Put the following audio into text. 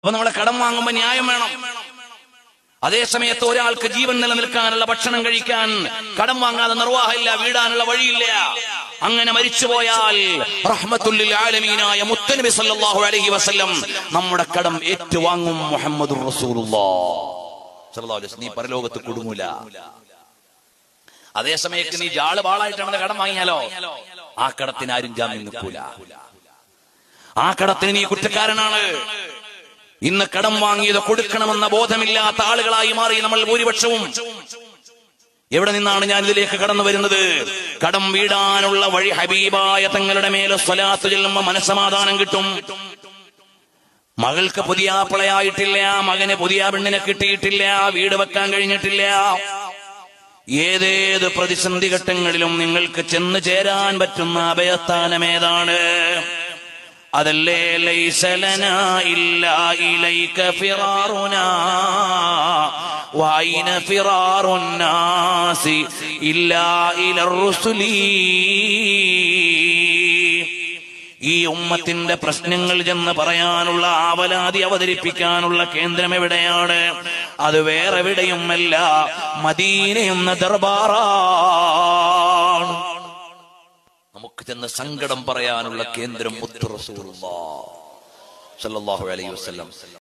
അപ്പൊ നമ്മളെ കടം വാങ്ങുമ്പോ ന്യായം വേണം. അതേ സമയത്ത് ഒരാൾക്ക് ജീവൻ നിലനിൽക്കാനുള്ള ഭക്ഷണം കഴിക്കാൻ കടം വാങ്ങാതെ നിർവാഹമില്ല, വീടാനുള്ള വഴിയില്ല. അങ്ങനെ മരിച്ചുപോയാൽ റഹ്മത്തുൽ ആലമീനായ മുത്തനബി സല്ലല്ലാഹു അലൈഹി വസല്ലം നമ്മുടെ കടം ഏറ്റുവാങ്ങും. മുഹമ്മദുർ റസൂലുള്ളാഹ് സല്ലല്ലാഹു അലൈഹി വസല്ലം നീ പരലോകത്ത് കുടുങ്ങൂല. അതേ സമയത്ത് നീ ജാള് ബാളായിട്ടാണ് കടം വാങ്ങിയാലോ ആ കടത്തിന് ആരും ജാമ്യം നിൽക്കൂല. ആ കടത്തിന് നീ കുറ്റക്കാരനാണ്. ഇന്ന് കടം വാങ്ങിയത് കൊടുക്കണമെന്ന ബോധമില്ലാത്ത ആളുകളായി മാറി നമ്മൾ ഭൂരിപക്ഷവും. എവിടെ നിന്നാണ് ഞാൻ ഇതിലേക്ക് കടന്നു വരുന്നത്? കടം വീടാനുള്ള വഴി ഹബീബായ തങ്ങളുടെ മേലെ സ്വലാത്ത് ചൊല്ലുമ്പോൾ മനസ്സമാധാനം കിട്ടും. മകൾക്ക് പുതിയ ആപ്പിളയായിട്ടില്ല, മകന് പുതിയ പെണ്ണിനെ കിട്ടിയിട്ടില്ല, വീട് വെക്കാൻ കഴിഞ്ഞിട്ടില്ല. ഏതേത് പ്രതിസന്ധി ഘട്ടങ്ങളിലും നിങ്ങൾക്ക് ചെന്ന് ചേരാൻ പറ്റുന്ന അഭയസ്ഥാനം ഏതാണ്? അതല്ലേ ലൈസ ലനാ ഇല്ലാ ഇലൈക ഫിറാറുനാ വഅയ്ന ഫിറാറുൻ നാസി ഇല്ലാ ഇലർ റുസുലി. ഈ ഉമ്മത്തിന്റെ പ്രശ്നങ്ങൾ ചെന്ന് പറയാനുള്ള, ആവലാതി അവതരിപ്പിക്കാനുള്ള കേന്ദ്രം എവിടെയാണ്? അത് വേറെവിടെയുമല്ല, മദീന എന്ന ദർബാറാണ്. നമുക്ക് ചെന്ന് സങ്കടം പറയാനുള്ള കേന്ദ്രം മുത്ത് റസൂലുള്ളാഹ് സല്ലല്ലാഹു അലൈഹി വസല്ലം.